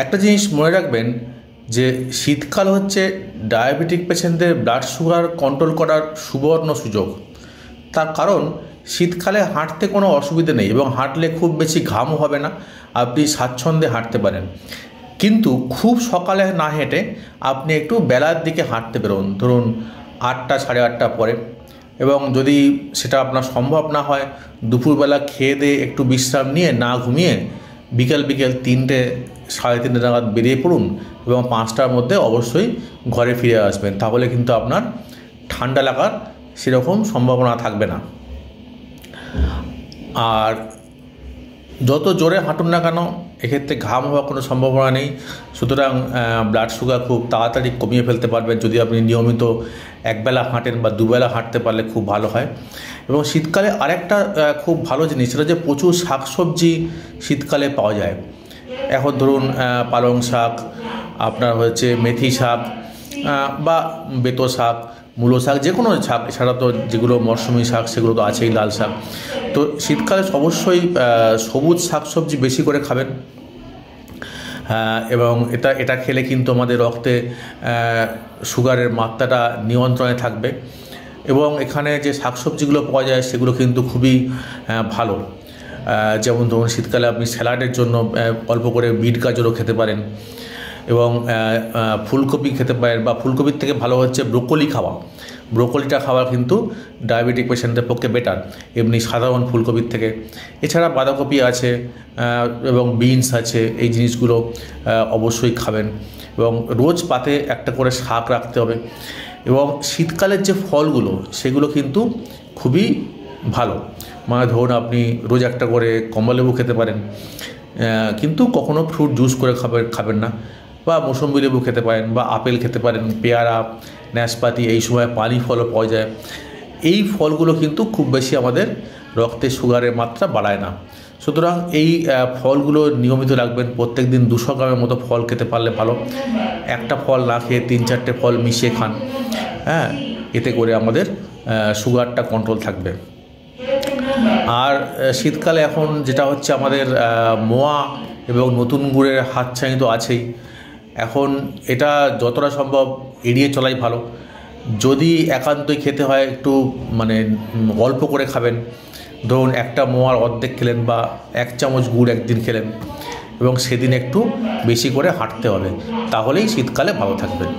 একটা জিনিস মনে রাখবেন যে শীতকাল হচ্ছে ডায়াবেটিক পেশেন্টদের ব্লাড সুগার কন্ট্রোল করার সুবর্ণ সুযোগ। তার কারণ শীতকালে হাঁটতে কোনো অসুবিধে নেই এবং হাঁটলে খুব বেশি ঘামও হবে না, আপনি স্বাচ্ছন্দ্যে হাঁটতে পারেন। কিন্তু খুব সকালে না হেঁটে আপনি একটু বেলার দিকে হাঁটতে বেরোন, ধরুন 8টা সাড়ে 8টা পরে। এবং যদি সেটা আপনার সম্ভব না হয়, দুপুরবেলা খেয়ে দিয়ে একটু বিশ্রাম নিয়ে না ঘুমিয়ে বিকেল 3টে সাড়ে 3টে নাগাদ বেরিয়ে পড়ুন এবং 5টার মধ্যে অবশ্যই ঘরে ফিরে আসবেন। তাহলে কিন্তু আপনার ঠান্ডা লাগার সেরকম সম্ভাবনা থাকবে না। আর যত জোরে হাঁটুন না কেন এক্ষেত্রে ঘাম হওয়ার কোনো সম্ভাবনা নেই। সুতরাং ব্লাড সুগার খুব তাড়াতাড়ি কমিয়ে ফেলতে পারবেন যদি আপনি নিয়মিত একবেলা হাঁটেন বা দুবেলা হাঁটতে পারলে খুব ভালো হয়। এবং শীতকালে আরেকটা খুব ভালো জিনিস, সেটা যে প্রচুর শাকসবজি শীতকালে পাওয়া যায়। এখন ধরুন পালং শাক, আপনার হচ্ছে মেথি শাক বা বেতো শাক, মূলো শাক, যে কোনো শাক, এছাড়া তো যেগুলো মরশুমি শাক সেগুলো তো আছেই, লাল শাক। তো শীতকালে অবশ্যই সবুজ শাকসবজি বেশি করে খাবেন। এবং এটা খেলে কিন্তু আমাদের রক্তে সুগারের মাত্রাটা নিয়ন্ত্রণে থাকবে। এবং এখানে যে শাকসবজিগুলো পাওয়া যায় সেগুলো কিন্তু খুবই ভালো। যেমন ধরুন শীতকালে আপনি স্যালাডের জন্য অল্প করে বিট গাজরও খেতে পারেন এবং ফুলকপি খেতে পারেন, বা ফুলকপির থেকে ভালো হচ্ছে ব্রোকলি খাওয়া। ব্রোকলিটা খাওয়া কিন্তু ডায়াবেটিক পেশেন্টদের পক্ষে বেটার এমনি সাধারণ ফুলকপির থেকে। এছাড়া বাঁধাকপি আছে এবং বিনস আছে, এই জিনিসগুলো অবশ্যই খাবেন। এবং রোজ পাতে একটা করে শাক রাখতে হবে। এবং শীতকালের যে ফলগুলো সেগুলো কিন্তু খুবই ভালো, মানে ধরুন আপনি রোজ একটা করে কমলালেবু খেতে পারেন, কিন্তু কখনো ফ্রুট জুস করে খাবেন না। বা মৌসুম্বি লেবু খেতে পারেন, বা আপেল খেতে পারেন, পেয়ারা, নাশপাতি, এই সময় পানি ফলও পাওয়া যায়। এই ফলগুলো কিন্তু খুব বেশি আমাদের রক্তে সুগারের মাত্রা বাড়ায় না। সুতরাং এই ফলগুলো নিয়মিত রাখবেন। প্রত্যেক দিন 200 গ্রামের মতো ফল খেতে পারলে ভালো। একটা ফল না খেয়ে 3-4টে ফল মিশিয়ে খান। এতে করে আমাদের সুগারটা কন্ট্রোল থাকবে। আর শীতকালে এখন যেটা হচ্ছে আমাদের মোয়া এবং নতুন গুড়ের হাতছানি তো আছেই। এখন এটা যতটা সম্ভব এড়িয়ে চলাই ভালো। যদি একান্তই খেতে হয় একটু মানে অল্প করে খাবেন, ধরুন একটা মোয়ার অর্ধেক খেলেন বা 1 চামচ গুড় একদিন খেলেন, এবং সেদিন একটু বেশি করে হাঁটতে হবে, তাহলেই শীতকালে ভালো থাকবেন।